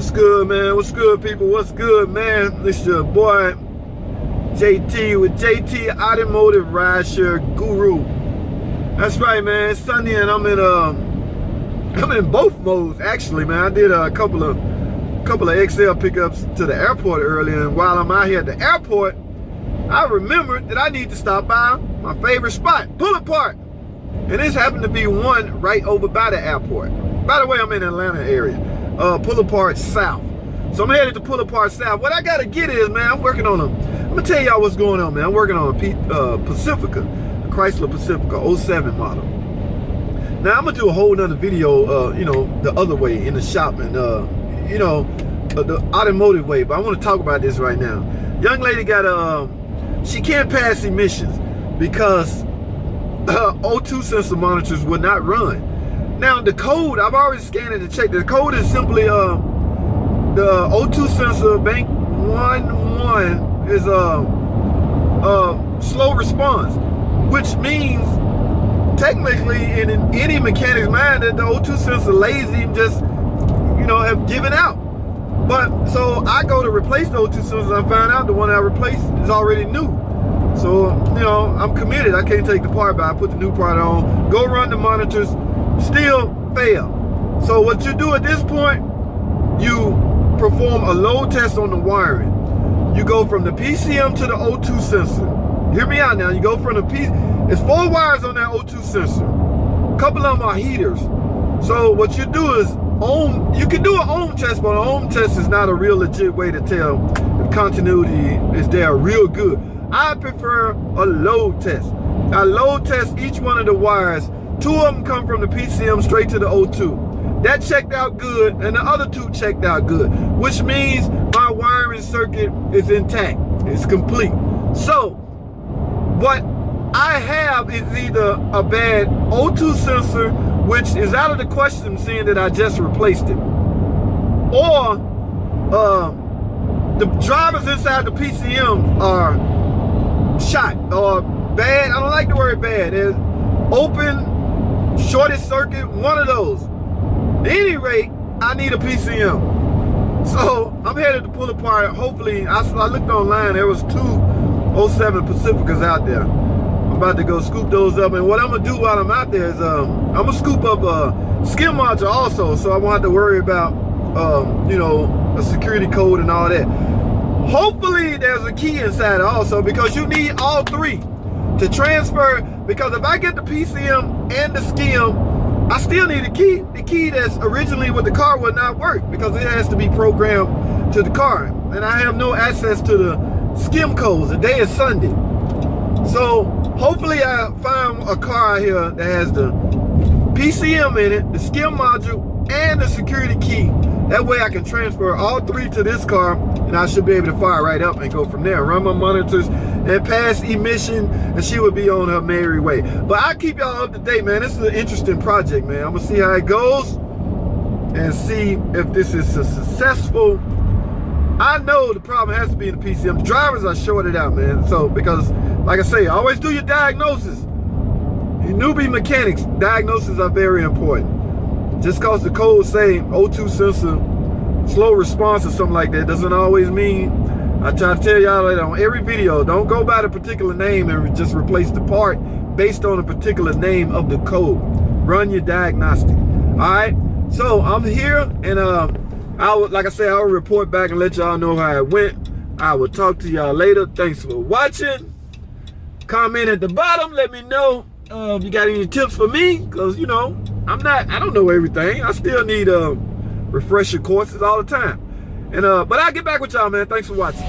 What's good, man? What's good, people? What's good, man? This your boy JT with JT Automotive Rideshare Guru. That's right, man. It's Sunday and I'm in both modes actually, man. I did a couple of XL pickups to the airport earlier, and while I'm out here at the airport, I remembered that I need to stop by my favorite spot, Pull Apart. And this happened to be one right over by the airport. By the way, I'm in the Atlanta area, Pull Apart South. So I'm headed to Pull Apart South. What I gotta get is, man, I'm gonna tell y'all what's going on, man. I'm working on a Pacifica, a Chrysler Pacifica 07 model. Now I'm gonna do a whole nother video, the other way in the shop and, the automotive way, but I wanna talk about this right now. Young lady got, she can't pass emissions because O2 sensor monitors would not run. Now the code, I've already scanned it to check. The code is simply the O2 sensor bank 11 is slow response, which means technically in any mechanic's mind that the O2 sensor lazy and just have given out. But so I go to replace the O2 sensor, I find out the one I replaced is already new. So I'm committed. I can't take the part, but I put the new part on, go run the monitors, still fail. So what you do at this point, you perform a load test on the wiring. You go from the PCM to the O2 sensor. Hear me out now. You go from the it's 4 wires on that O2 sensor. A couple of them are heaters. So what you do is you can do an ohm test, but an ohm test is not a real legit way to tell if continuity is there real good. I prefer a load test. I load test each one of the wires. 2 of them come from the PCM straight to the O2. That checked out good, and the other 2 checked out good, which means my wiring circuit is intact. It's complete. So what I have is either a bad O2 sensor, which is out of the question seeing that I just replaced it, or the drivers inside the PCM are shot or bad. I don't like the word bad. There's open, shorted circuit, one of those. At any rate, I need a PCM. So I'm headed to Pull Apart. Hopefully, I looked online, there was 2 07 Pacificas out there. I'm about to go scoop those up, and what I'm gonna do while I'm out there is I'm gonna scoop up a skim module also, so I won't have to worry about a security code and all that. Hopefully there's a key inside also, because you need all 3 to transfer, because if I get the PCM and the skim, I still need a key. The key that's originally with the car will not work because it has to be programmed to the car, and I have no access to the skim codes. The day is Sunday. So hopefully I find a car out here that has the PCM in it, the skim module, and the security key. That way I can transfer all 3 to this car, and I should be able to fire right up and go from there, run my monitors and pass emission, and she would be on her merry way. But I'll keep y'all up to date, man. This is an interesting project, man. I'm gonna see how it goes and see if this is successful. I know the problem has to be in the PCM. The drivers are shorted out, man. So, because, like I say, always do your diagnosis. You newbie mechanics, diagnoses are very important. Just cause the code say O2 sensor, slow response or something like that, doesn't always mean. I try to tell y'all that on every video, don't go by the particular name and just replace the part based on a particular name of the code. Run your diagnostic. All right, so I'm here, and like I said, I'll report back and let y'all know how it went. I will talk to y'all later. Thanks for watching. Comment at the bottom, let me know if you got any tips for me, because I don't know everything. I still need refresher courses all the time. And but I'll get back with y'all, man. Thanks for watching.